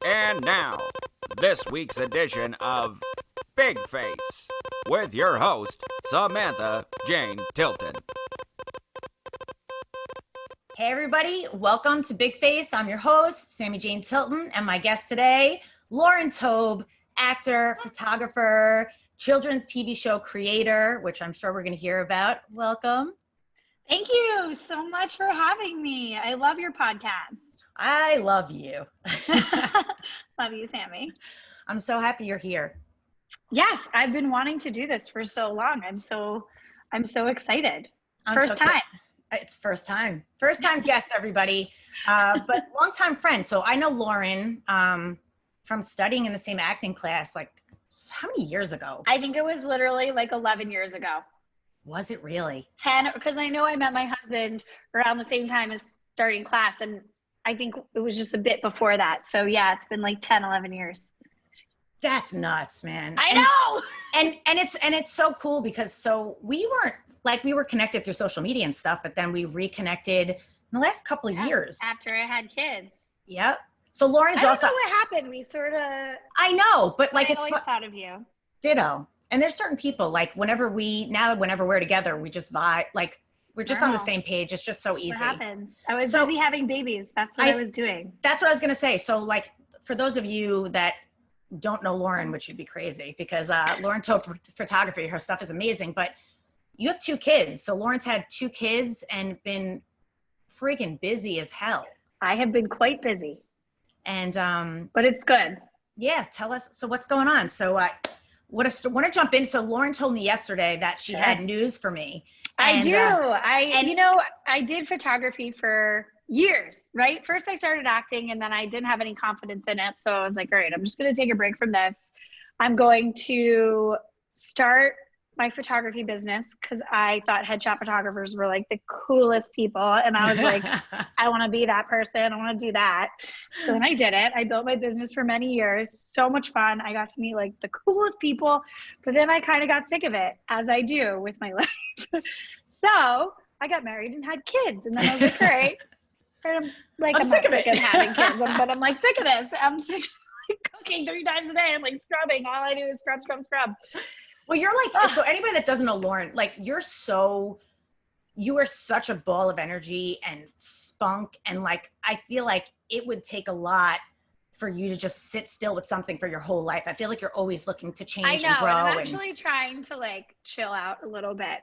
And now, this week's edition of Big Face with your host, Samantha Jane Tilton. Hey everybody, welcome to Big Face. I'm your host, Sammy Jane Tilton, and my guest today, Lauren Toub, actor, photographer, children's TV show creator, which I'm sure we're going to hear about. Welcome. Thank you so much for having me. I love your podcast. I love you. Love you, Sammy. I'm so happy you're here. Yes, I've been wanting to do this for so long. I'm so excited. First time. It's first time guest, everybody, but longtime friend. So I know Lauren from studying in the same acting class, like how many years ago? I think it was literally like 11 years ago. Was it really? 10, because I know I met my husband around the same time as starting class, and I think it was just a bit before that. So yeah, it's been like 10, 11 years. That's nuts, man. I know. And it's so cool because we were connected through social media and stuff, but then we reconnected in the last couple of years. After I had kids. Yep. So Lauren's also. I don't know what happened. We sort of. I know, but like I always thought of you. Ditto. And there's certain people like whenever we're together, we just vibe, like we're just on the same page. It's just so easy. What happened? I was busy having babies. That's what I was doing. That's what I was going to say. So like for those of you that don't know Lauren, which would be crazy because Lauren Toub Photography, her stuff is amazing, but you have 2 kids. So Lauren's had 2 kids and been freaking busy as hell. I have been quite busy. And but it's good. Yeah, tell us. So what's going on? So I want to jump in. So Lauren told me yesterday that she had news for me. I do. I did photography for years, right? First I started acting and then I didn't have any confidence in it. So I was like, all right, I'm just going to take a break from this. I'm going to start my photography business because I thought headshot photographers were like the coolest people. And I was like, I want to be that person. I want to do that. So then I did it. I built my business for many years. So much fun. I got to meet like the coolest people, but then I kind of got sick of it, as I do with my life. So I got married and had kids. And then I was like, all right. I'm sick of having kids, but I'm like sick of this. I'm sick of like, cooking 3 times a day and like scrubbing. All I do is scrub. Well, you're like, so anybody that doesn't know Lauren, like you are such a ball of energy and spunk. And like, I feel like it would take a lot for you to just sit still with something for your whole life. I feel like you're always looking to change and grow. I'm actually trying to like chill out a little bit.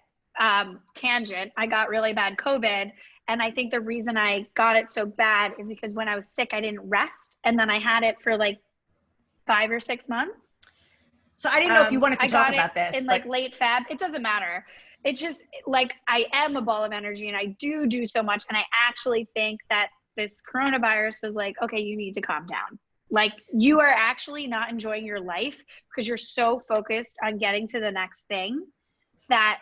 Tangent. I got really bad COVID. And I think the reason I got it so bad is because when I was sick, I didn't rest. And then I had it for like 5 or 6 months. So I didn't know if you wanted to talk about this. In like late Feb, it doesn't matter. It's just like I am a ball of energy and I do so much. And I actually think that this coronavirus was like, okay, you need to calm down. Like you are actually not enjoying your life because you're so focused on getting to the next thing that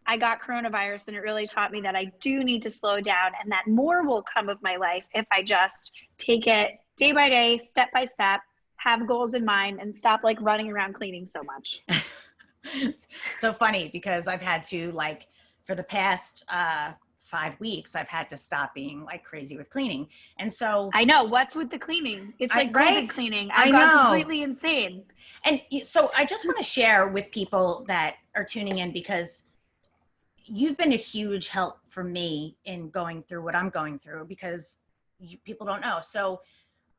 I got coronavirus and it really taught me that I do need to slow down and that more will come of my life if I just take it day by day, step by step, have goals in mind and stop like running around cleaning so much. So funny because I've had to like for the past 5 weeks, I've had to stop being like crazy with cleaning. And so I know what's with the cleaning. It's like COVID cleaning. I've gone completely insane. And so I just want to share with people that are tuning in because you've been a huge help for me in going through what I'm going through because people don't know. So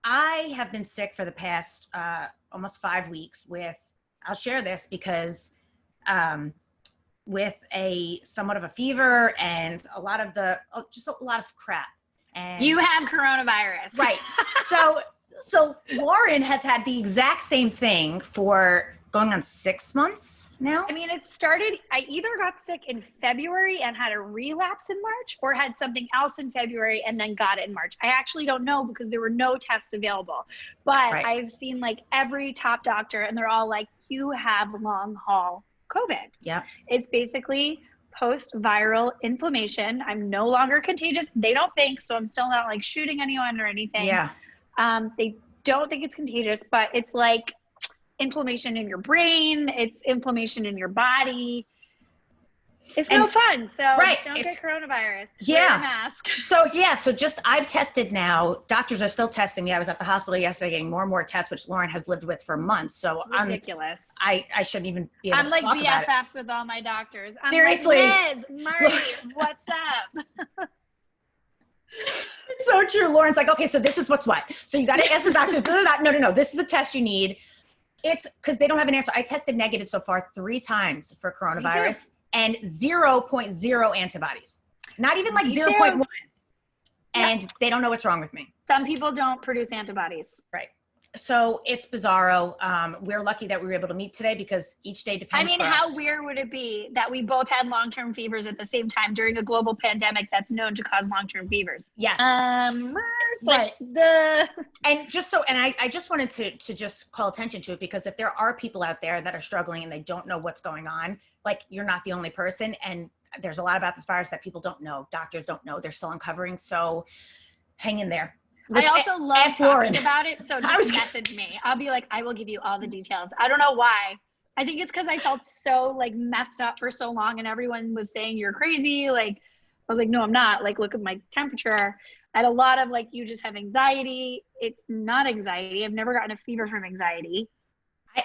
I have been sick for the past almost 5 weeks I'll share this because with somewhat of a fever and just a lot of crap. And you have coronavirus. Right. So Lauren has had the exact same thing for going on 6 months now. I mean, it started, I either got sick in February and had a relapse in March or had something else in February and then got it in March. I actually don't know because there were no tests available, but I've seen like every top doctor and they're all like, you have long haul COVID. Yeah. It's basically post-viral inflammation. I'm no longer contagious. They don't think, so I'm still not like shooting anyone or anything. Yeah. They don't think it's contagious, but it's like inflammation in your brain, it's inflammation in your body. It's no fun. So right, don't get coronavirus. Yeah. Wear a mask. So just I've tested now. Doctors are still testing me. I was at the hospital yesterday getting more and more tests, which Lauren has lived with for months. So ridiculous. I shouldn't even be able to talk about it. I'm like BFFs with all my doctors. I'm Seriously. like, Liz, Marty, what's up? It's so true. Lauren's like, okay, so this is what's what. So you got to ask the doctor. No. This is the test you need. It's because they don't have an answer. I tested negative so far 3 times for coronavirus and 0.0 antibodies. Not even like 0.1. And they don't know what's wrong with me. Some people don't produce antibodies. Right. So it's bizarro. We're lucky that we were able to meet today because each day depends. I mean, how weird would it be that we both had long-term fevers at the same time during a global pandemic that's known to cause long-term fevers? Yes. Right. And I just wanted to just call attention to it because if there are people out there that are struggling and they don't know what's going on, like you're not the only person. And there's a lot about this virus that people don't know. Doctors don't know. They're still uncovering. So hang in there. I also love talking about it, so just message me. I'll be like, I will give you all the details. I don't know why. I think it's because I felt so like messed up for so long and everyone was saying you're crazy. Like, I was like, no, I'm not. Like, look at my temperature. I had a lot of like, you just have anxiety. It's not anxiety. I've never gotten a fever from anxiety.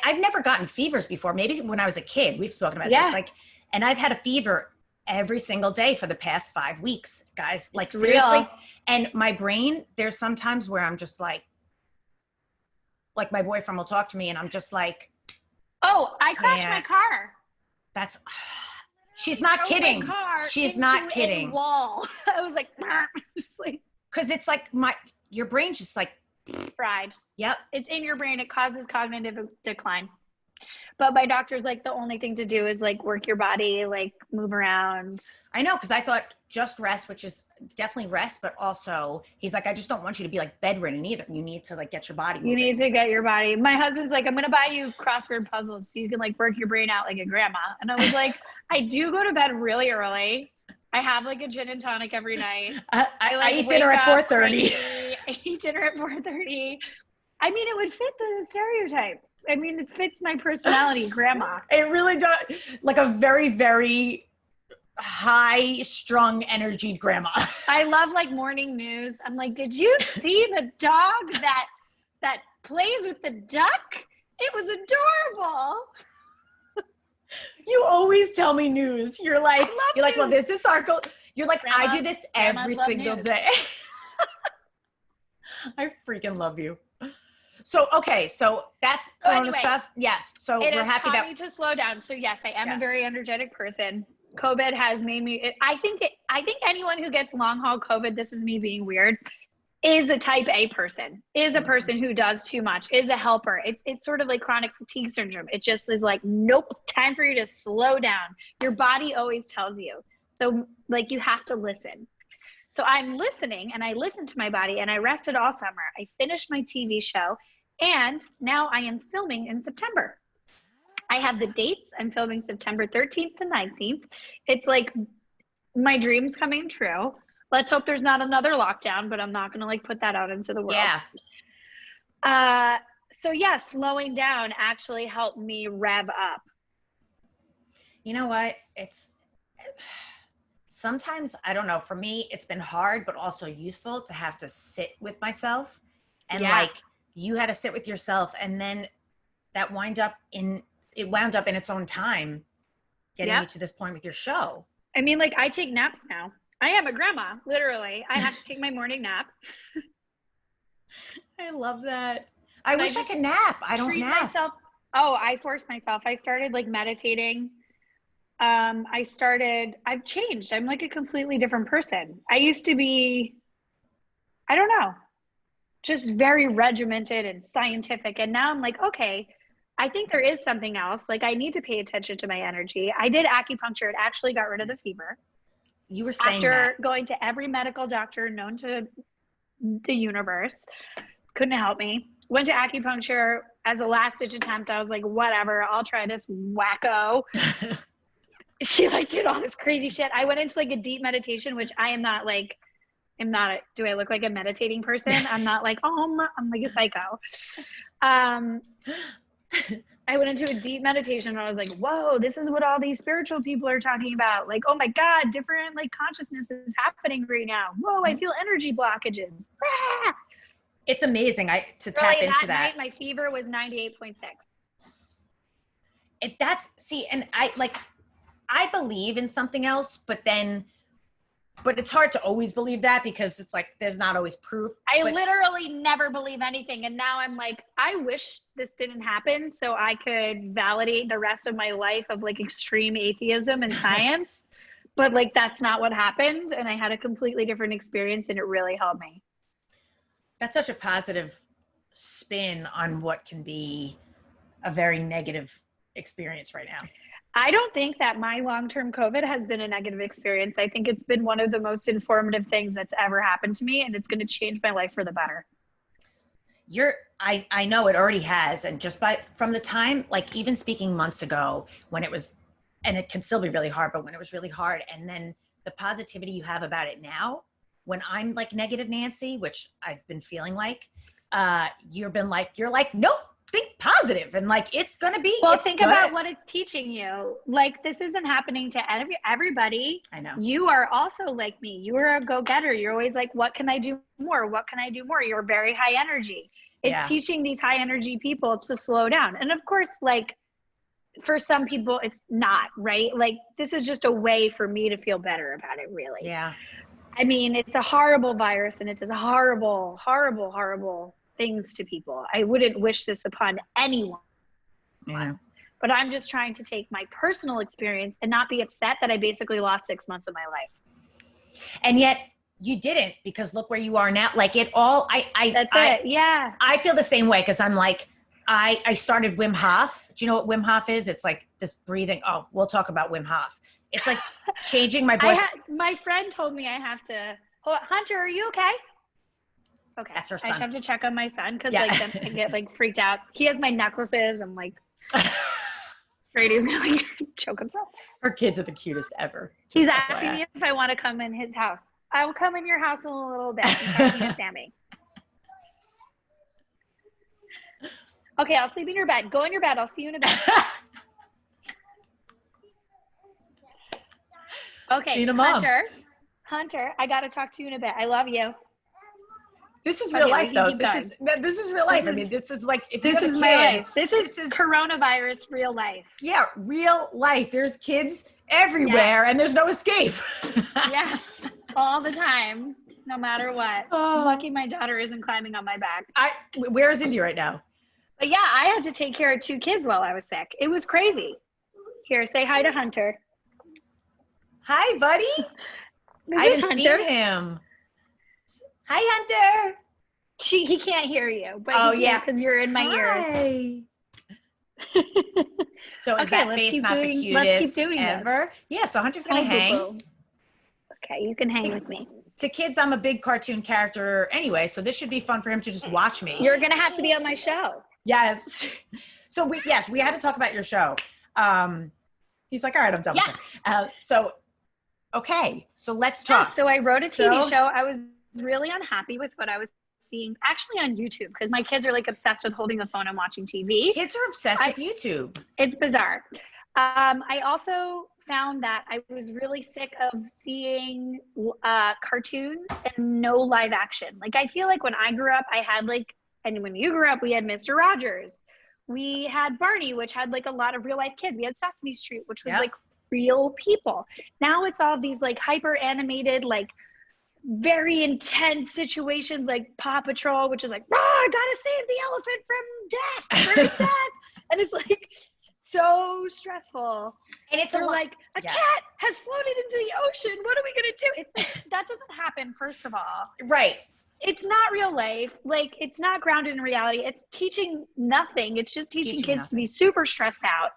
I've never gotten fevers before. Maybe when I was a kid, we've spoken about this. Like, and I've had a fever every single day for the past 5 weeks, guys. Like seriously. Real. And my brain, there's sometimes where I'm just like my boyfriend will talk to me and I'm just like, oh, I crashed my car. She's not kidding. She's not kidding. Wall. I was like, just like, cause it's like your brain's just like fried. Yep. It's in your brain. It causes cognitive decline. But my doctor's like, the only thing to do is like work your body, like move around. I know, because I thought just rest, which is definitely rest, but also he's like, I just don't want you to be like bedridden either. You need to like get your body moving. You need to get your body. My husband's like, I'm going to buy you crossword puzzles so you can like work your brain out like a grandma. And I was like, I do go to bed really early. I have like a gin and tonic every night. I eat dinner at 4:30. I eat dinner at 4:30. I mean, it would fit the stereotype. I mean, it fits my personality, grandma. It really does. Like a very, very high strung energy grandma. I love like morning news. I'm like, did you see the dog that plays with the duck? It was adorable. You always tell me news. You're like, well, there's this article. You're like, Grandma, I do this every single day. I freaking love you. So, okay. So that's Corona stuff. Yes. So we're happy that. It has taught me to slow down. So yes, I am a very energetic person. COVID has made me, I think anyone who gets long haul COVID, this is me being weird, is a type A person, is a person who does too much, is a helper. It's sort of like chronic fatigue syndrome. It just is like, nope, time for you to slow down. Your body always tells you. So like you have to listen. So I'm listening and I listened to my body and I rested all summer. I finished my TV show and now I am filming in September. I have the dates. I'm filming September 13th to 19th. It's like my dream's coming true. Let's hope there's not another lockdown, but I'm not going to like put that out into the world. Yeah. So yeah, slowing down actually helped me rev up. You know what? Sometimes, I don't know, for me, it's been hard, but also useful to have to sit with myself and like you had to sit with yourself. And then that wound up in its own time, getting you to this point with your show. I mean, like I take naps now. I am a grandma, literally. I have to take my morning nap. I love that. I wish I could nap. I don't nap. I force myself. I started like meditating. I've changed. I'm like a completely different person. I used to be, I don't know, just very regimented and scientific. And now I'm like, okay, I think there is something else. Like I need to pay attention to my energy. I did acupuncture. It actually got rid of the fever. You were saying after going to every medical doctor known to the universe, couldn't help me. Went to acupuncture as a last ditch attempt. I was like, whatever, I'll try this wacko. She like did all this crazy shit. I went into like a deep meditation, which do I look like a meditating person? I'm not like, I'm like a psycho. I went into a deep meditation and I was like, whoa, this is what all these spiritual people are talking about. Like, oh my God, different like consciousness is happening right now. Whoa, I feel energy blockages. Ah! It's amazing to tap Really, into that. night, my fever was 98.6. And I believe in something else, but it's hard to always believe that because it's like, there's not always proof. I literally never believe anything. And now I'm like, I wish this didn't happen so I could validate the rest of my life of like extreme atheism and science. But like, that's not what happened. And I had a completely different experience and it really helped me. That's such a positive spin on what can be a very negative experience right now. I don't think that my long-term COVID has been a negative experience. I think it's been one of the most informative things that's ever happened to me, and it's going to change my life for the better. I know it already has. And just from the time, like even speaking months ago when it was, and it can still be really hard, but when it was really hard, and then the positivity you have about it now, when I'm like negative Nancy, which I've been feeling like, you're like, nope. Think positive and like it's gonna be. Well, think about what it's teaching you. Like this isn't happening to everybody. I know. You are also like me. You are a go-getter. You're always like, what can I do more? What can I do more? You're very high energy. It's teaching these high energy people to slow down. And of course, like for some people, it's not, right? Like this is just a way for me to feel better about it, really. Yeah. I mean, it's a horrible virus and it does horrible, horrible, horrible things to people. I wouldn't wish this upon anyone. Yeah. But I'm just trying to take my personal experience and not be upset that I basically lost 6 months of my life. And yet you didn't, because look where you are now. Like it all, it. Yeah. I feel the same way. Cause I'm like, I started Wim Hof. Do you know what Wim Hof is? It's like this breathing. Oh, we'll talk about Wim Hof. It's like changing my breath. My friend told me I have to, Hunter, are you okay? Okay. That's her son. I just have to check on my son because like then I get like freaked out. He has my necklaces. I'm like afraid he's gonna like choke himself. Her kids are the cutest ever. He's asking me if I want to come in his house. I will come in your house in a little bit. He's talking to Sammy. Okay, I'll sleep in your bed. Go in your bed. I'll see you in a bed. Okay, Hunter, I gotta talk to you in a bit. I love you. This is real life, though. This is real life. I mean, this is like, if this is my life. This is coronavirus real life. Yeah, real life. There's kids everywhere, and there's no escape. Yes, all the time, no matter what. I'm lucky my daughter isn't climbing on my back. Where is Indy right now? But yeah, I had to take care of 2 kids while I was sick. It was crazy. Here, say hi to Hunter. Hi, buddy. I haven't seen him. Hi, Hunter. He can't hear you, but because you're in my ear. So is that face not the cutest let's keep doing ever? This. Yeah, so Hunter's gonna hang. Okay, you can hang with me. To kids, I'm a big cartoon character anyway, so this should be fun for him to just watch me. You're gonna have to be on my show. Yes. So we had to talk about your show. He's like, all right, I'm done with it. So let's talk. Yeah, so I wrote a TV show. I was really unhappy with what I was seeing actually on YouTube because my kids are like obsessed with holding the phone and watching TV. Kids are obsessed with YouTube. It's bizarre. I also found that I was really sick of seeing cartoons and no live action. Like I feel like when I grew up, I had and when you grew up, we had Mr. Rogers. We had Barney, which had like a lot of real life kids. We had Sesame Street, which was like real people. Now it's all these like hyper animated, like very intense situations like Paw Patrol, which is like, I gotta save the elephant from death. And it's like so stressful. And it's like a cat has floated into the ocean. What are we gonna do? It's like that doesn't happen, first of all. Right. It's not real life. Like it's not grounded in reality. It's teaching nothing. It's just teaching kids to be super stressed out.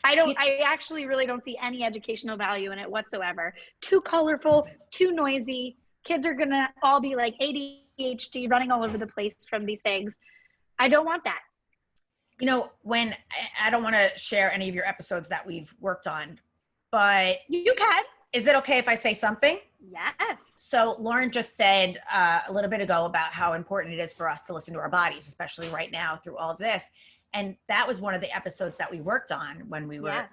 I actually really don't see any educational value in it whatsoever. Too colorful, too noisy. Kids are going to all be like ADHD running all over the place from these things. I don't want that. You know, when I don't want to share any of your episodes that we've worked on, but you can. Is it okay if I say something? Yes. So Lauren just said a little bit ago about how important it is for us to listen to our bodies, especially right now through all of this. And that was one of the episodes that we worked on when we were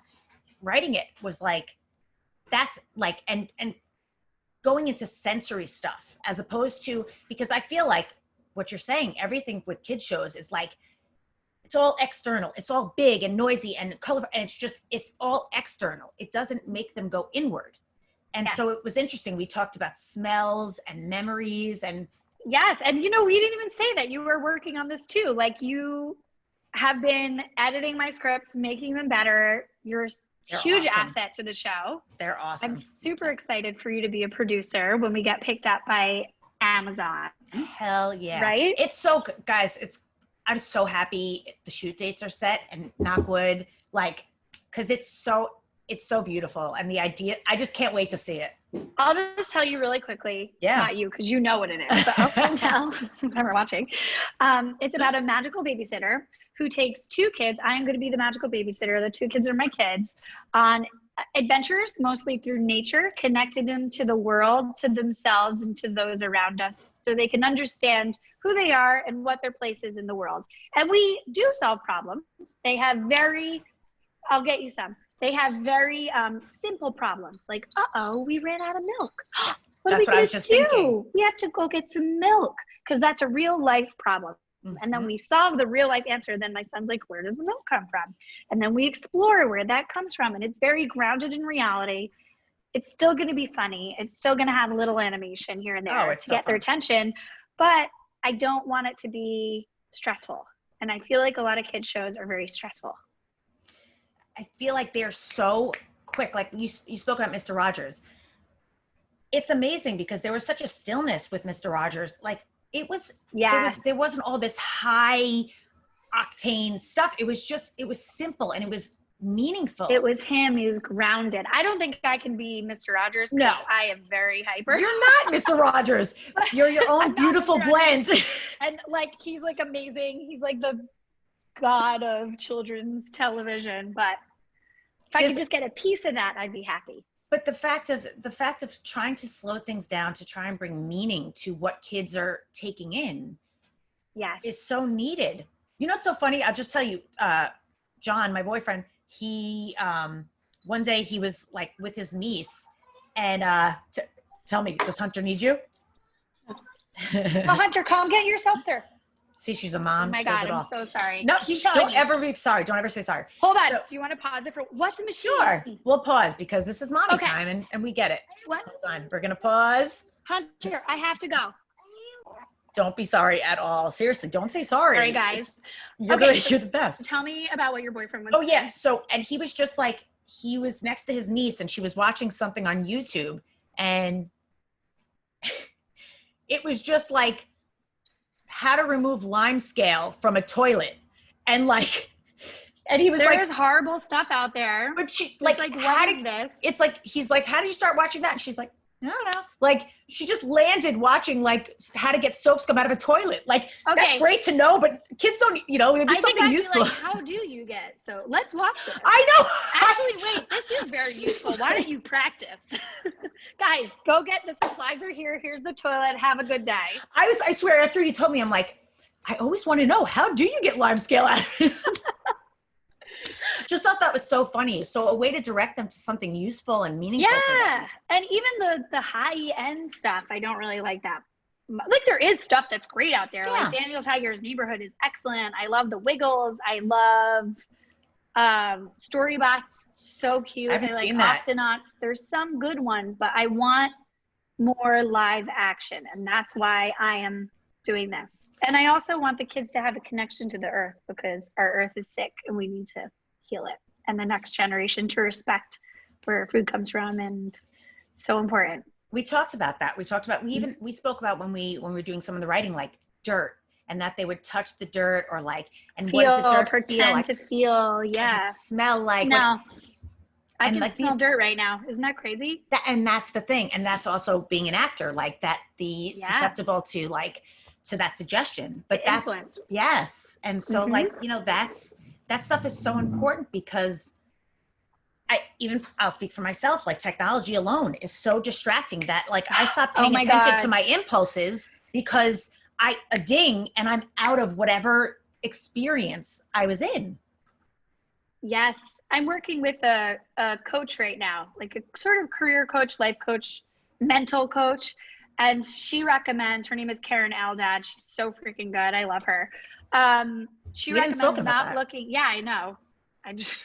writing it, was like, that's like, and going into sensory stuff as opposed to, because I feel like what you're saying, everything with kids shows is like, it's all external. It's all big and noisy and colorful. And it's all external. It doesn't make them go inward. And so it was interesting. We talked about smells and memories and. Yes. And we didn't even say that you were working on this too. Like, you have been editing my scripts, making them better. You're a huge asset to the show. They're awesome. I'm super excited for you to be a producer when we get picked up by Amazon. Hell yeah. Right? It's so good. Guys, I'm so happy the shoot dates are set, and knock wood, like, cause it's so beautiful. And the idea, I just can't wait to see it. I'll just tell you really quickly, not you, because you know what it is, but I'll tell who's never watching. It's about a magical babysitter who takes two kids. I am going to be the magical babysitter. The two kids are my kids, on adventures, mostly through nature, connecting them to the world, to themselves, and to those around us, so they can understand who they are and what their place is in the world. And we do solve problems. They have I'll get you some. They have very simple problems, like, we ran out of milk. What are we going to do? Thinking. We have to go get some milk, because that's a real life problem. Mm-hmm. And then we solve the real life answer. Then my son's like, where does the milk come from? And then we explore where that comes from. And it's very grounded in reality. It's still going to be funny. It's still going to have a little animation here and there to get their attention. But I don't want it to be stressful. And I feel like a lot of kids shows are very stressful. I feel like they're so quick. Like you spoke about Mr. Rogers. It's amazing because there was such a stillness with Mr. Rogers. Like, there wasn't all this high octane stuff. It was simple and it was meaningful. It was him. He was grounded. I don't think I can be Mr. Rogers. No, I am very hyper. You're not Mr. Rogers. You're your own beautiful blend. And like, he's like amazing. He's like the god of children's television. But if I could just get a piece of that, I'd be happy. But the fact of trying to slow things down to try and bring meaning to what kids are taking in, is so needed. You know what's so funny? I'll just tell you, John, my boyfriend, he one day he was like with his niece, and tell me, does Hunter need you? Hunter, come get yourself there. See, she's a mom. Oh my God, I'm so sorry. No, don't ever be sorry. Don't ever say sorry. Hold on. Do you want to pause it for what's the machine? Sure. We'll pause because this is mommy time and we get it. What? Hold on. We're going to pause. Hunter, I have to go. Don't be sorry at all. Seriously, don't say sorry. Sorry, guys. You're the best. Tell me about what your boyfriend was saying. Yeah. So, and he was just like, he was next to his niece and she was watching something on YouTube, and it was just like, how to remove lime scale from a toilet. And like, and he was there's horrible stuff out there. But she what is this? It's like, he's like, how did you start watching that? And she's like, I don't know. Like, she just landed watching like how to get soap scum out of a toilet. Like, that's great to know, but kids don't, it'd be something useful. Like, how do you get? So let's watch this. I know. Actually, wait, this is very useful. Why don't you practice? Guys, go get the supplies are here. Here's the toilet. Have a good day. I swear, after you told me, I'm like, I always want to know, how do you get lime scale out? Just thought that was so funny. So a way to direct them to something useful and meaningful. Yeah. And even the high end stuff, I don't really like that. Like, there is stuff that's great out there. Yeah. Like Daniel Tiger's Neighborhood is excellent. I love the Wiggles. I love Storybots. So cute. I haven't seen that. Octonauts. There's some good ones, but I want more live action. And that's why I am doing this. And I also want the kids to have a connection to the earth, because our earth is sick and we need to heal it. And the next generation to respect where food comes from, and so important. We talked about that. We spoke about when we were doing some of the writing, like dirt, and that they would touch the dirt or like, and feel, what does the dirt pretend feel to feel? Yeah. Smell like. No. I and can like smell dirt right now. Isn't that crazy? And that's the thing. And that's also being an actor, like that, susceptible to like, to that suggestion, but that's influence. Yes. And so like, that stuff is so important, because I'll speak for myself, like technology alone is so distracting that like I stopped paying attention to my impulses because a ding and I'm out of whatever experience I was in. Yes. I'm working with a coach right now, like a sort of career coach, life coach, mental coach. And she recommends, her name is Karen Aldad. She's so freaking good. I love her. She We haven't spoken recommends about not that. looking. Yeah, I know. I just,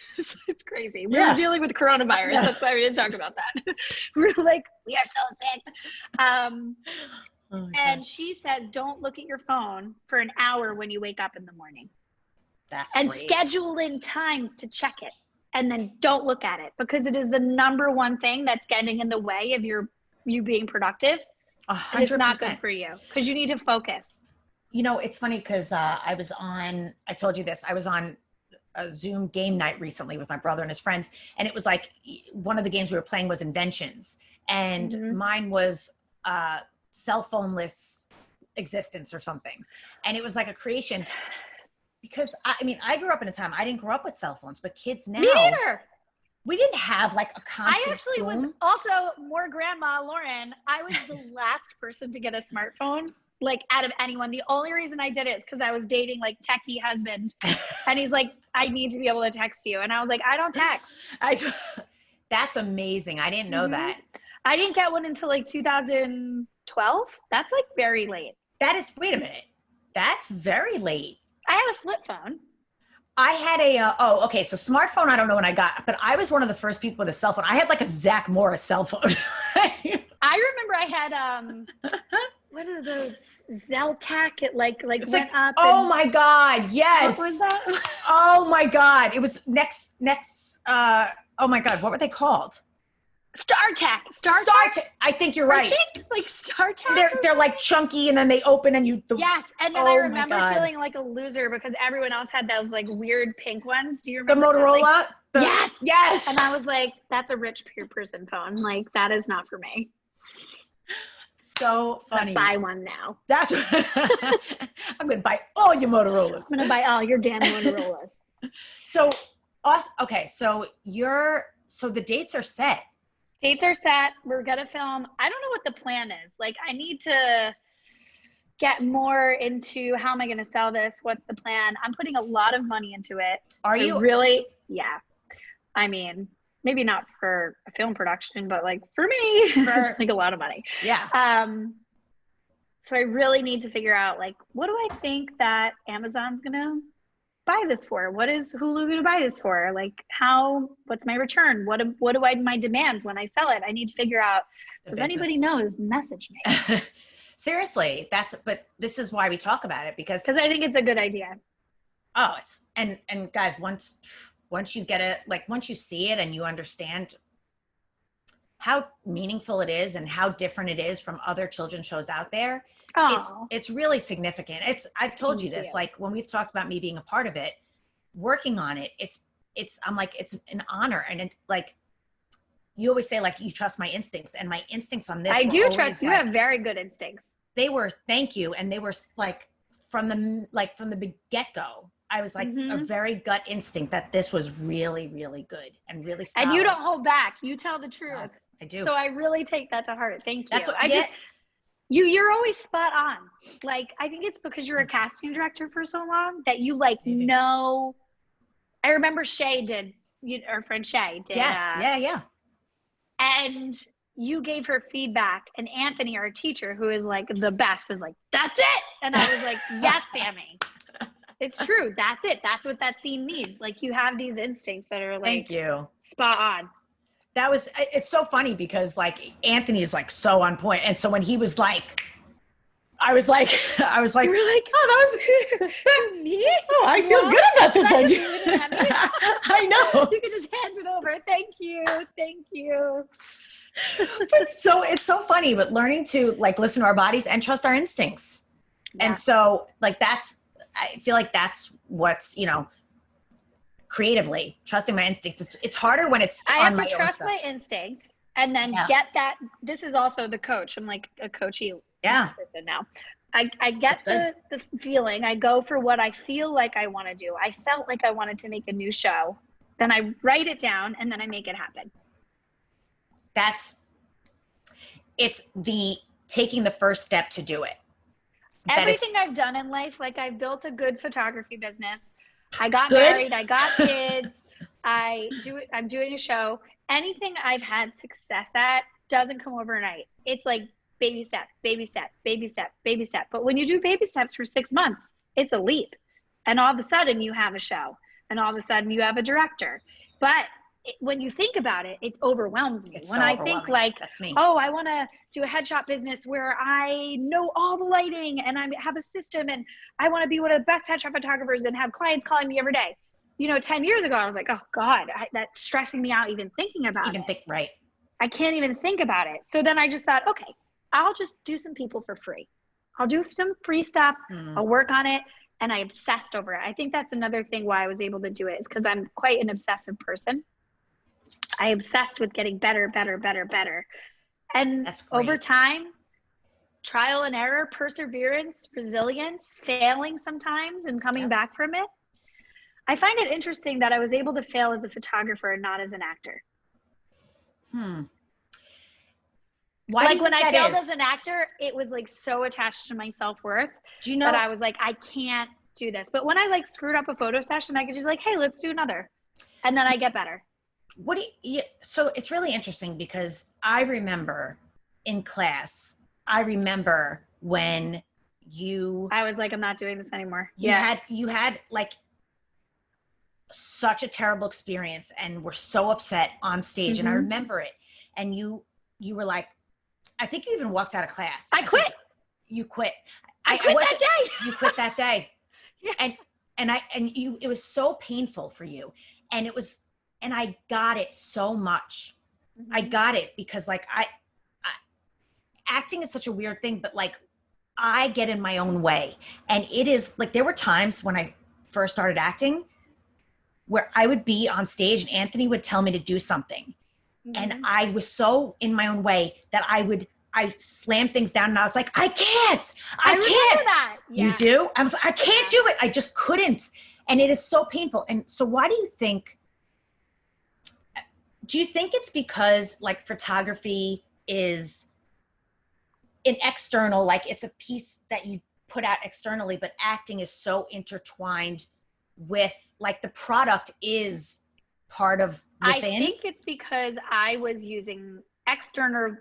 it's crazy. We're dealing with coronavirus. Yeah. That's why we didn't talk about that. We're like, we are so sick. Oh my And gosh. she says, don't look at your phone for an hour when you wake up in the morning. That's And great. schedule in times to check it. And then don't look at it, because it is the number one thing that's getting in the way of you being productive. 100%. And it's not good for you, because you need to focus. You know, it's funny because I told you this, I was on a Zoom game night recently with my brother and his friends. And it was like, one of the games we were playing was Inventions. And mine was cell phone-less existence or something. And it was like a creation, because I mean, I grew up in a time, I didn't grow up with cell phones, but kids now. Me neither. We didn't have like a constant I actually boom. was also more grandma Lauren. I was the last person to get a smartphone, like out of anyone. The only reason I did it is because I was dating like techie husband, and he's like, I need to be able to text you. And I was like, I don't text. That's amazing. I didn't know that. I didn't get one until like 2012. That's like very late. That is, wait a minute. That's very late. I had a flip phone. I had okay, so smartphone, I don't know when I got, but I was one of the first people with a cell phone. I had like a Zach Morris cell phone. I remember I had, what are those, Zeltac? It like went up. Oh my God, yes. What was that? Oh my God. It was next, oh my God, what were they called? StarTAC. I think you're right. I think it's like StarTAC. They're like chunky, and then they open and you. Yes, and then I remember feeling like a loser because everyone else had those like weird pink ones. Do you remember the Motorola? Yes. Yes. And I was like, that's a rich person phone. Like, that is not for me. So funny. I'm gonna buy one now. That's I'm gonna buy all your Motorola's. I'm gonna buy all your damn Motorola's. So, okay, so the dates are set. Dates are set. We're gonna film. I don't know what the plan is. Like, I need to get more into how am I gonna sell this? What's the plan? I'm putting a lot of money into it. Are you really? Yeah. I mean, maybe not for a film production, but like for me, it's like a lot of money. Yeah. So I really need to figure out, like, what do I think that Amazon's gonna buy this for? What is Hulu gonna buy this for? Like, what's my return? What my demands when I sell it? I need to figure out. So if anybody knows, message me. Seriously, but this is why we talk about it, because I think it's a good idea. Oh, and guys, once you get it, like once you see it and you understand how meaningful it is and how different it is from other children's shows out there, it's really significant. I've told you this, like when we've talked about me being a part of it, working on it, I'm like, it's an honor. And like, you always say, like, you trust my instincts, and my instincts on this. I do trust you. Have very good instincts. Thank you. And they were like, from the get-go, I was like a very gut instinct that this was really, really good and really solid. And you don't hold back. You tell the truth. I do. So I really take that to heart. Thank you. That's what you're always spot on. Like, I think it's because you're a casting director for so long that you know. I remember Shay did, our friend Shay did. Yes. Yeah. And you gave her feedback, and Anthony, our teacher, who is like the best, was like, that's it. And I was like, yes, Sammy. It's true. That's it. That's what that scene means. Like, you have these instincts that are like, thank you, spot on. It's so funny because like Anthony is like so on point. And so when he was like, I was like, you were like, oh, that was me. Oh, I feel good about this idea. I know. You could just hand it over. Thank you. But it's so funny, but learning to like listen to our bodies and trust our instincts. Yeah. And so like I feel like that's what's, creatively trusting my instincts. It's harder when it's I have to trust my instinct and then get that. This is also the coach. I'm like a coachy person now. I get the feeling. I go for what I feel like I want to do. I felt like I wanted to make a new show. Then I write it down and then I make it happen. It's the taking the first step to do it. Everything I've done in life, like I've built a good photography business. I got married, I got kids. I'm doing a show. Anything I've had success at doesn't come overnight. It's like baby step, baby step, baby step, baby step. But when you do baby steps for 6 months, it's a leap. And all of a sudden you have a show, and all of a sudden you have a director. But when you think about it, it overwhelms me. When I think like, oh, I want to do a headshot business where I know all the lighting and I have a system and I want to be one of the best headshot photographers and have clients calling me every day. 10 years ago, I was like, oh God, that's stressing me out even thinking about it. Right. I can't even think about it. So then I just thought, okay, I'll just do some people for free. I'll do some free stuff. I'll work on it. And I obsessed over it. I think that's another thing why I was able to do it, is because I'm quite an obsessive person. I obsessed with getting better, better, better, better. And over time, trial and error, perseverance, resilience, failing sometimes and coming back from it. I find it interesting that I was able to fail as a photographer and not as an actor. Why like when I failed as an actor, it was like so attached to my self-worth that I was like, I can't do this. But when I like screwed up a photo session, I could just be like, hey, let's do another. And then I get better. So it's really interesting because I remember in class, when I was like, I'm not doing this anymore. You had like such a terrible experience and were so upset on stage. And I remember it. And you were like, I think you even walked out of class. I quit. You quit. I quit that day. You quit that day. Yeah. It was so painful for you. And I got it so much. I got it because like acting is such a weird thing, but like I get in my own way. And it is like, there were times when I first started acting where I would be on stage and Anthony would tell me to do something. And I was so in my own way that I slammed things down and I was like, I can't. I remember that. Yeah. You do? I was like, I can't do it. I just couldn't. And it is so painful. And so why do you think it's because like photography is an external, like it's a piece that you put out externally, but acting is so intertwined with like the product is part of within? I think it's because I was using external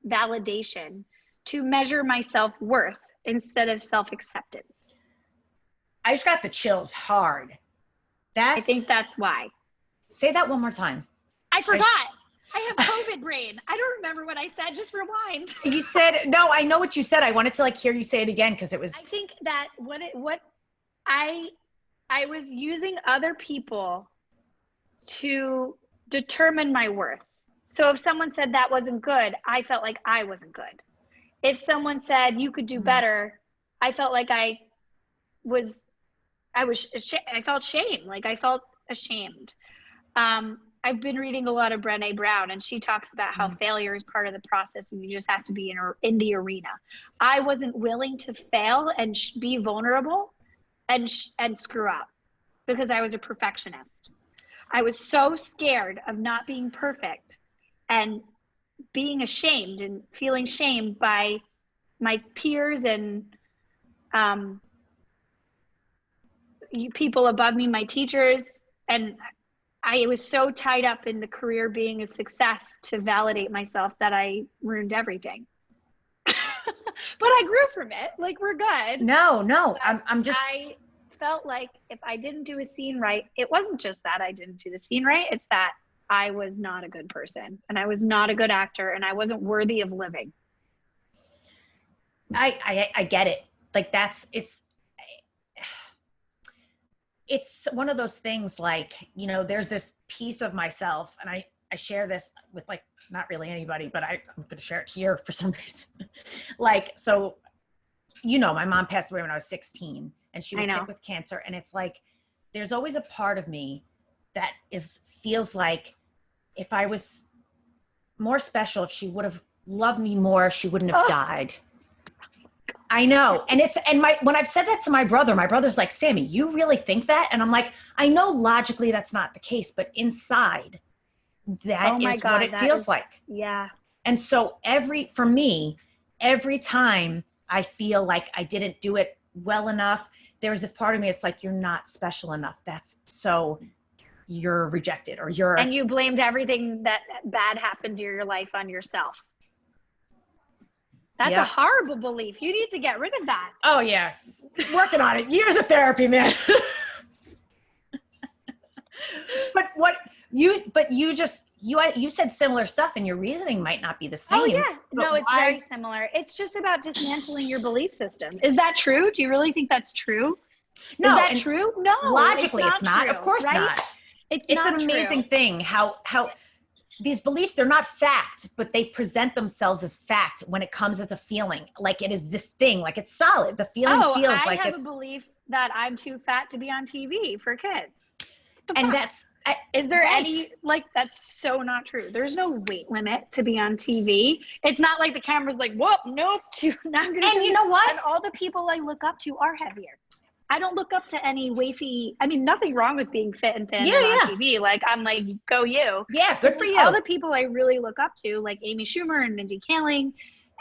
validation to measure my self-worth instead of self-acceptance. I just got the chills hard. I think that's why. Say that one more time. I forgot. I have COVID brain. I don't remember what I said. Just rewind. You said, no, I know what you said. I wanted to like hear you say it again because it was. I think that I was using other people to determine my worth. So if someone said that wasn't good, I felt like I wasn't good. If someone said you could do better, I felt like I felt shame. Like I felt ashamed. I've been reading a lot of Brené Brown, and she talks about how failure is part of the process and you just have to be in the arena. I wasn't willing to fail and be vulnerable and screw up because I was a perfectionist. I was so scared of not being perfect and being ashamed and feeling shamed by my peers and people above me, my teachers. And I was so tied up in the career being a success to validate myself that I ruined everything. But I grew from it. Like, we're good. No, I felt like if I didn't do a scene right, it wasn't just that I didn't do the scene right. It's that I was not a good person and I was not a good actor and I wasn't worthy of living. I get it. Like it's one of those things like, you know, there's this piece of myself and I share this with like, not really anybody, but I'm going to share it here for some reason. Like, so, you know, my mom passed away when I was 16 and she was sick with cancer. And it's like, there's always a part of me that feels like if I was more special, if she would have loved me more, she wouldn't have died. I know. When I've said that to my brother's like, Sammy, you really think that? And I'm like, I know logically that's not the case, but inside that is what it feels like. Yeah. And so every time I feel like I didn't do it well enough. There was this part of me, it's like, you're not special enough. So you're rejected, or you're. And you blamed everything that bad happened to your life on yourself. That's a horrible belief. You need to get rid of that. Oh yeah. Working on it. Years of therapy, man. But you said similar stuff, and your reasoning might not be the same. Oh yeah. No, it's very similar. It's just about dismantling your belief system. Is that true? Do you really think that's true? No. Is that true? No. Logically, it's not. True, of course right? not. It's not an amazing thing how these beliefs, they're not fact, but they present themselves as fact when it comes as a feeling. Like it is this thing, like it's solid. The feeling feels like it's. I have a belief that I'm too fat to be on TV for kids. And that's. Is there any, like, that's so not true. There's no weight limit to be on TV. It's not like the camera's like, whoa, nope, not gonna. And you know what? And all the people I look up to are heavier. I don't look up to any wafy. I mean, nothing wrong with being fit and thin on TV. Like, I'm like, go you. Yeah, good for you. All the people I really look up to, like Amy Schumer and Mindy Kaling,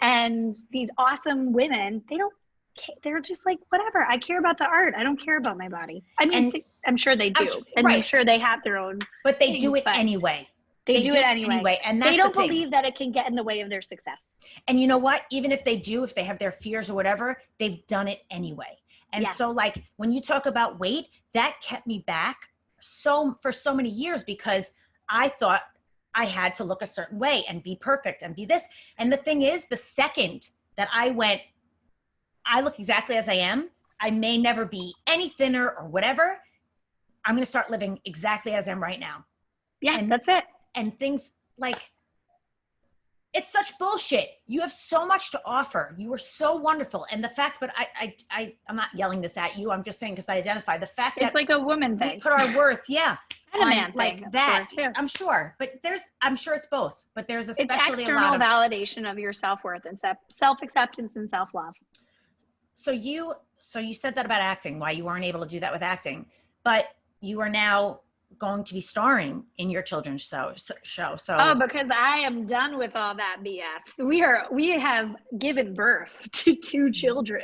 and these awesome women, they're just like, whatever. I care about the art. I don't care about my body. I mean, I'm sure they do. I'm sure they have their own. But they do it anyway. They do it anyway. And that's they don't believe that it can get in the way of their success. And you know what? Even if they do, if they have their fears or whatever, they've done it anyway. And so like when you talk about weight, that kept me back for so many years, because I thought I had to look a certain way and be perfect and be this. And the thing is, the second that I look exactly as I am, I may never be any thinner or whatever. I'm going to start living exactly as I am right now. Yeah, and that's it. And things like, it's such bullshit. You have so much to offer. You are so wonderful. And the fact, but I'm not yelling this at you. I'm just saying, because I identify the fact that it's like a woman thing. We put our worth, and a man like thing, that. Sure too. I'm sure, but I'm sure it's both. But there's especially it's external validation of your self-worth and self-acceptance and self-love. So you said that about acting, why you weren't able to do that with acting, but you are now going to be starring in your children's show. So because I am done with all that BS. We have given birth to 2 children.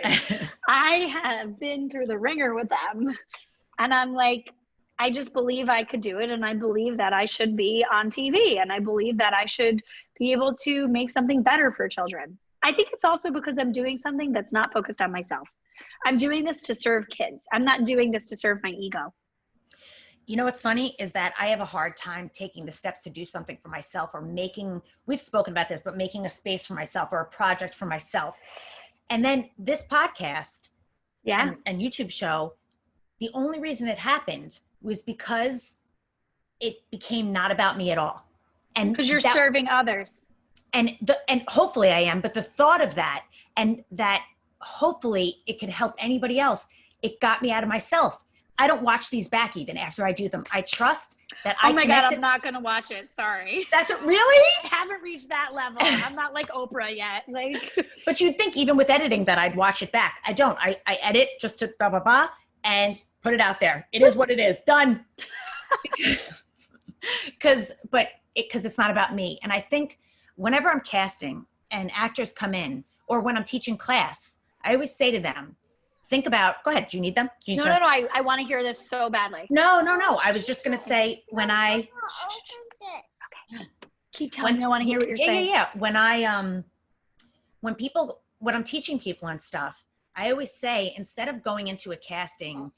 I have been through the ringer with them, and I'm like, I just believe I could do it, and I believe that I should be on TV, and I believe that I should be able to make something better for children. I think it's also because I'm doing something that's not focused on myself. I'm doing this to serve kids. I'm not doing this to serve my ego. You know what's funny is that I have a hard time taking the steps to do something for myself, or we've spoken about this, but making a space for myself or a project for myself. And then this podcast and YouTube show, the only reason it happened was because it became not about me at all. And because you're serving others. And hopefully I am, but the thought of that, and that hopefully it could help anybody else, it got me out of myself. I don't watch these back even after I do them. I trust that Oh my God, I'm not going to watch it. Sorry. That's it. Really? I haven't reached that level. I'm not like Oprah yet. But you'd think even with editing that I'd watch it back. I don't. I edit just to blah, blah, blah, and put it out there. It is what it is. Done. Because it's not about me. And I think whenever I'm casting and actors come in, or when I'm teaching class, I always say to them, think about, go ahead, do you need them? No, I want to hear this so badly. No. I was just going to say okay. Keep telling me, I want to hear what you're saying. Yeah. When I'm teaching people and stuff, I always say, instead of going into a casting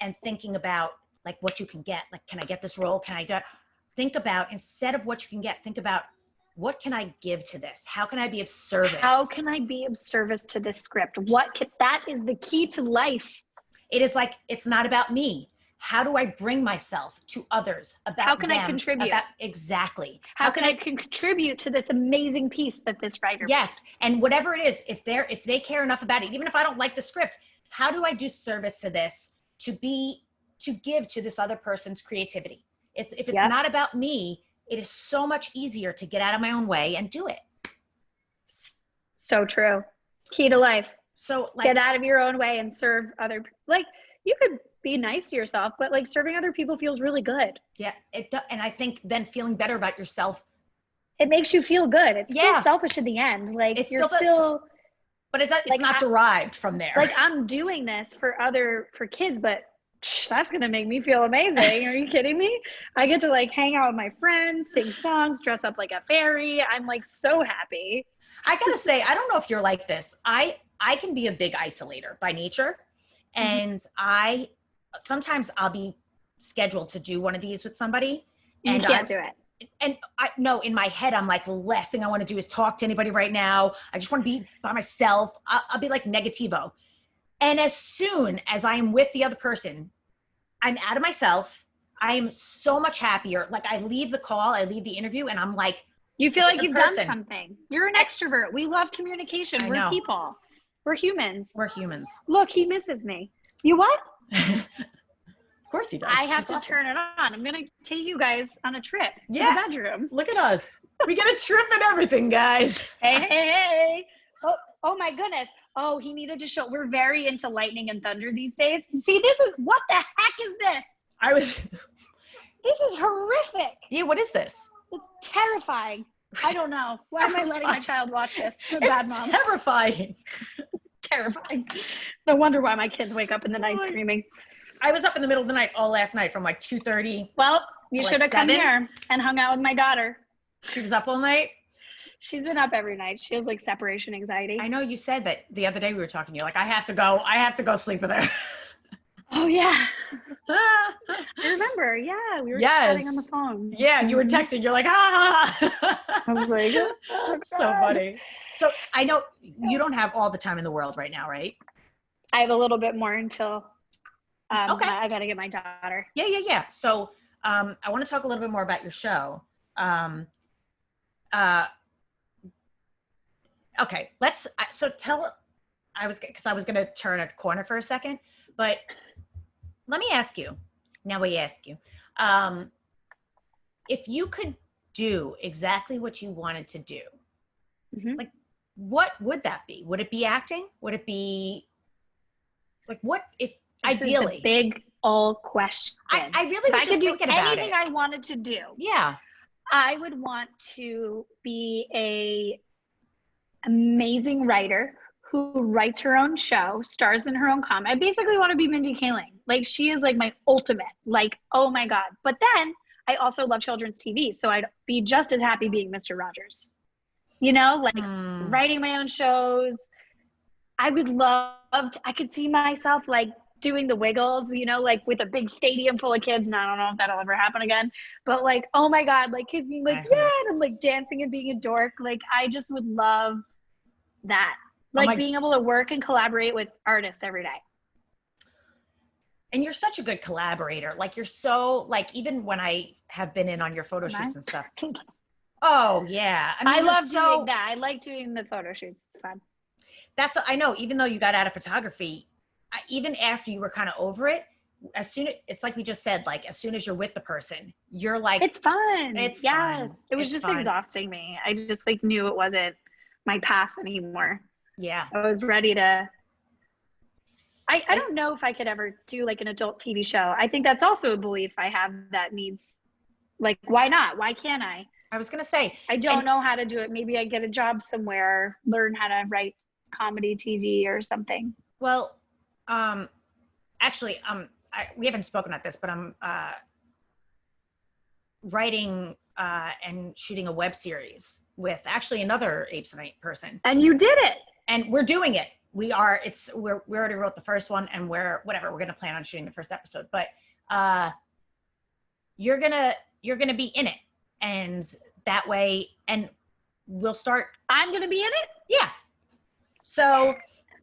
and thinking about like what you can get, like, can I get this role? Think about, instead of what you can get, think about, what can I give to this? How can I be of service? How can I be of service to this script? That is the key to life. It is like, it's not about me. How do I bring myself to others about How can them, I contribute? Exactly. How can I contribute to this amazing piece that this writer Yes. Made? And whatever it is, if they care enough about it, even if I don't like the script, how do I do service to this, to give to this other person's creativity? If it's not about me, it is so much easier to get out of my own way and do it. So true. Key to life. So get out of your own way and serve other people. Like, you could be nice to yourself, but like serving other people feels really good. Yeah, it does. And I think then feeling better about yourself, it makes you feel good. It's still selfish in the end. Like, you're still But it's not derived from there. Like I'm doing this for kids, but that's going to make me feel amazing. Are you kidding me? I get to like hang out with my friends, sing songs, dress up like a fairy. I'm like so happy. I gotta say, I don't know if you're like this. I can be a big isolator by nature. And sometimes I'll be scheduled to do one of these with somebody. And you can't do it. And I know in my head, I'm like, the last thing I want to do is talk to anybody right now. I just want to be by myself. I'll be like negativo. And as soon as I am with the other person, I'm out of myself. I am so much happier. Like I leave the call, I leave the interview, and I'm like, you feel like you've done something. You're an extrovert. We love communication. We're people. We're humans. We're humans. Look, he misses me. You what? Of course he does. I have to turn it on. I'm going to take you guys on a trip to the bedroom. Look at us. We get a trip and everything, guys. Hey. Oh my goodness. Oh, he needed to show. We're very into lightning and thunder these days. See, what the heck is this? This is horrific. Yeah, what is this? It's terrifying. I don't know. Why am I letting my child watch this? Bad mom. Terrifying. Terrifying. No wonder why my kids wake up in the night screaming. I was up in the middle of the night all last night from like 2:30. Well, you should have come here and hung out with my daughter. She was up all night? She's been up every night. She has like separation anxiety. I know you said that the other day we were talking. You're like, I have to go sleep with her. Oh yeah. I remember. Yeah. We were chatting on the phone. Yeah. You were texting. You're like, I was like, so funny. So I know you don't have all the time in the world right now, right? I have a little bit more until I got to get my daughter. Yeah. So I want to talk a little bit more about your show. Okay, because I was going to turn a corner for a second, but let me ask you, if you could do exactly what you wanted to do, like, what would that be? Would it be acting? Would it be like, what if this ideally? Is a big old question. I really was just thinking about it. Anything I wanted to do. Yeah. I would want to be a amazing writer who writes her own show, stars in her own comedy. I basically want to be Mindy Kaling. Like, she is like my ultimate, like, oh my God. But then I also love children's TV. So I'd be just as happy being Mr. Rogers, like writing my own shows. I would I could see myself like doing the Wiggles, like with a big stadium full of kids. And I don't know if that'll ever happen again, but like, oh my God, like kids being like, yeah, and I'm like dancing and being a dork. Like, I just would love that. Like being able to work and collaborate with artists every day. And you're such a good collaborator. Like, you're so, like, even when I have been in on your photo shoots and stuff. Oh yeah. I love doing that. I like doing the photo shoots. It's fun. I know, even though you got out of photography, even after you were kind of over it, it's like we just said, like, as soon as you're with the person, you're like, it's fun. It's fun. It was it's just fun. Exhausting me. I just like knew it wasn't my path anymore. Yeah. I was ready to, I don't know if I could ever do like an adult TV show. I think that's also a belief I have that needs, like, why not? Why can't I? I was going to say, I don't know how to do it. Maybe I get a job somewhere, learn how to write comedy TV or something. Well, actually, we haven't spoken about this, but I'm writing and shooting a web series with actually another Apes and Night person. And you did it. And we're doing it. We already wrote the first one, and we're going to plan on shooting the first episode, but you're going to be in it. And that way, and we'll start. I'm going to be in it? Yeah. So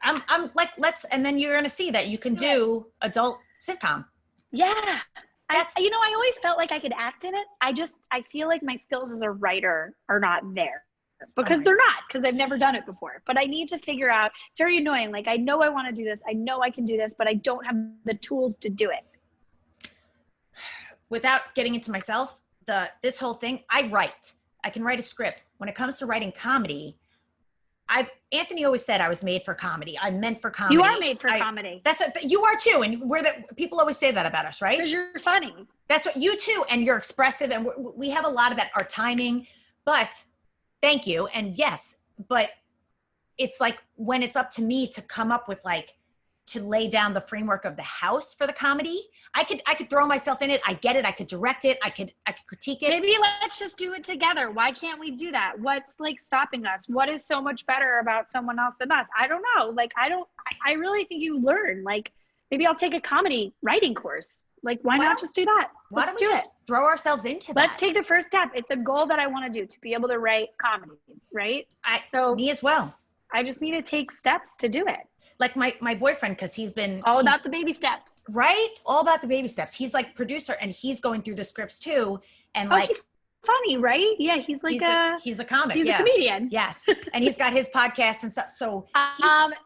I'm like, and then you're going to see that you can do adult sitcom. Yeah. I always felt like I could act in it. I feel like my skills as a writer are not there because they're not, because I've never done it before, but I need to figure out, it's very annoying. Like, I know I want to do this. I know I can do this, but I don't have the tools to do it. Without getting into myself, this whole thing, I can write a script. When it comes to writing comedy, Anthony always said I was made for comedy. I'm meant for comedy. You are made for comedy. That's what you are too. And people always say that about us, right? Because you're funny. That's what you too. And you're expressive. And we have a lot of that, our timing, but thank you. And yes, but it's like when it's up to me to come up with like, to lay down the framework of the house for the comedy, I could throw myself in it. I get it. I could direct it. I could critique it. Maybe let's just do it together. Why can't we do that? What's like stopping us? What is so much better about someone else than us? I don't know. Like, I really think you learn. Like, maybe I'll take a comedy writing course. Like, why not just do that? Why don't we just throw ourselves into that? Let's take the first step. It's a goal that I want to do, to be able to write comedies, right? Me as well. I just need to take steps to do it. Like my boyfriend, because he's about the baby steps. Right? All about the baby steps. He's like producer and he's going through the scripts too. And like, he's funny, right? Yeah, he's like he's a comic. He's a comedian. Yes. And he's got his podcast and stuff. So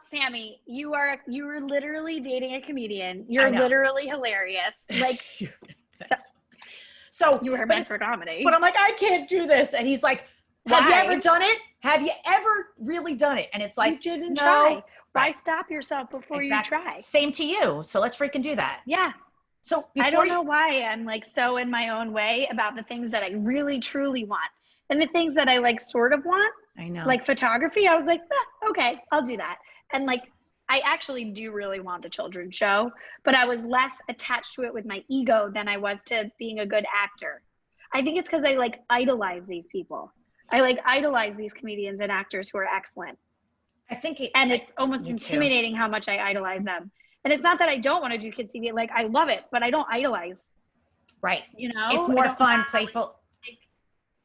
Sammy, you were literally dating a comedian. You're literally hilarious. Like so you were meant for comedy. But I'm like, I can't do this. And he's like, have you ever done it? Have you ever really done it? And it's like, you didn't try. Why stop yourself before you try? Same to you. So let's freaking do that. Yeah. So I don't know why I'm like so in my own way about the things that I really truly want. And the things that I like sort of want. I know. Like photography, I was like, okay, I'll do that. And like, I actually do really want a children's show, but I was less attached to it with my ego than I was to being a good actor. I think it's because I like idolize these people. I like idolize these comedians and actors who are excellent. I think it's almost intimidating how much I idolize them. And it's not that I don't want to do kids TV. Like, I love it, but I don't idolize. Right. You know? It's more fun, playful.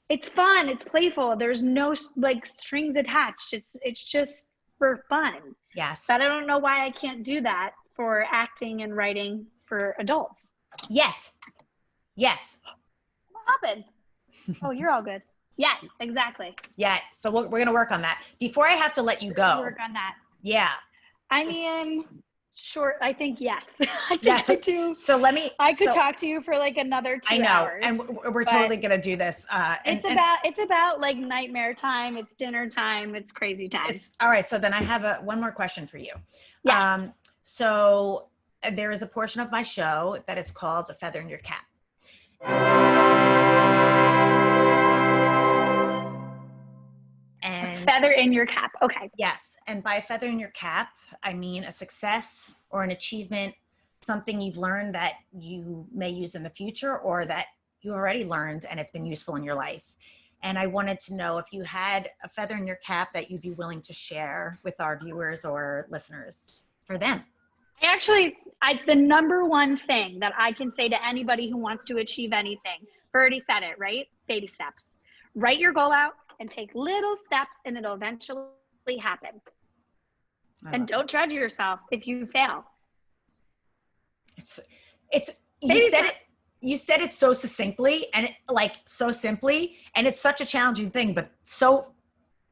It's fun. It's playful. There's no like strings attached. It's just for fun. Yes. But I don't know why I can't do that for acting and writing for adults. Yet. What happened? Oh, you're all good. Yeah, exactly. Yeah. So we're going to work on that. Before I have to let you go. Work on that. Yeah. I mean, sure. I think yes. I do. So I could talk to you for like another 2 hours. And we're totally going to do this. It's about like nightmare time. It's dinner time. It's crazy time. All right. So then I have one more question for you. Yeah. So there is a portion of my show that is called A Feather in Your Cap. And a feather in your cap. Okay. Yes. And by a feather in your cap, I mean a success or an achievement, something you've learned that you may use in the future or that you already learned and it's been useful in your life. And I wanted to know if you had a feather in your cap that you'd be willing to share with our viewers or listeners for them. The number one thing that I can say to anybody who wants to achieve anything, Birdie said it, right? Baby steps. Write your goal out and take little steps and it'll eventually happen. And don't judge yourself if you fail. You said it so succinctly and so simply, and it's such a challenging thing, but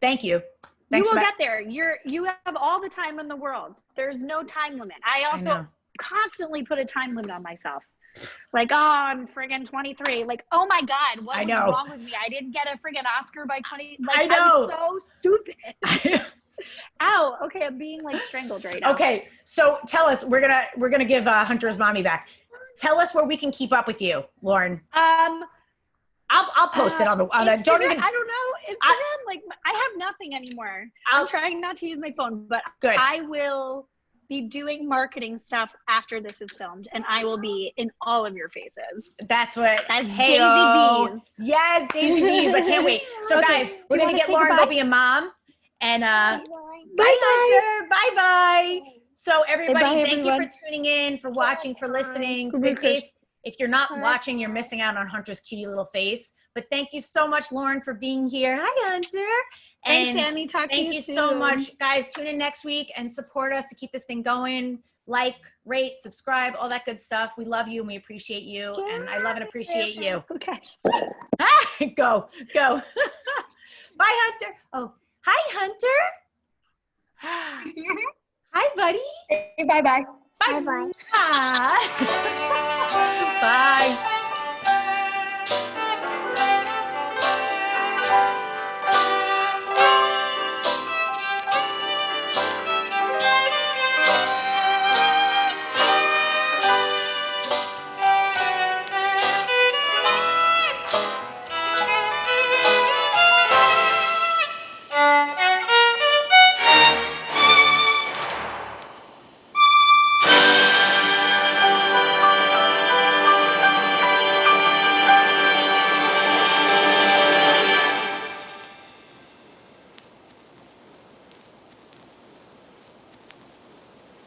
thank you. Thanks you will get there. You have all the time in the world. There's no time limit. I also constantly put a time limit on myself. Like, I'm friggin' 23. Like, oh my God, what was wrong with me? I didn't get a friggin' Oscar by 20. Like, I know. I'm so stupid. Ow. Okay, I'm being like strangled right now. Okay, so tell us. We're gonna give Hunter's mommy back. Tell us where we can keep up with you, Lauren. I'll post it on the. I don't know. Instagram, I have nothing anymore. I'm trying not to use my phone, but good. I will be doing marketing stuff after this is filmed, and I will be in all of your faces. That's Daisy B's. Yes, Daisy B's. I can't wait. So guys, we're gonna get Lauren go be a mom, and bye Hunter. Bye bye. So everybody, thank you for tuning in, for watching, for listening to Big Face. If you're not watching, you're missing out on Hunter's cutie little face. But thank you so much, Lauren, for being here. Hi, Hunter. Thanks, Annie. Thank you so much. Guys, tune in next week and support us to keep this thing going. Like, rate, subscribe, all that good stuff. We love you and we appreciate you. And I love and appreciate you. Okay. Go. Bye, Hunter. Oh, hi, Hunter. Hi, buddy. Hey, bye-bye. Bye-bye. Bye.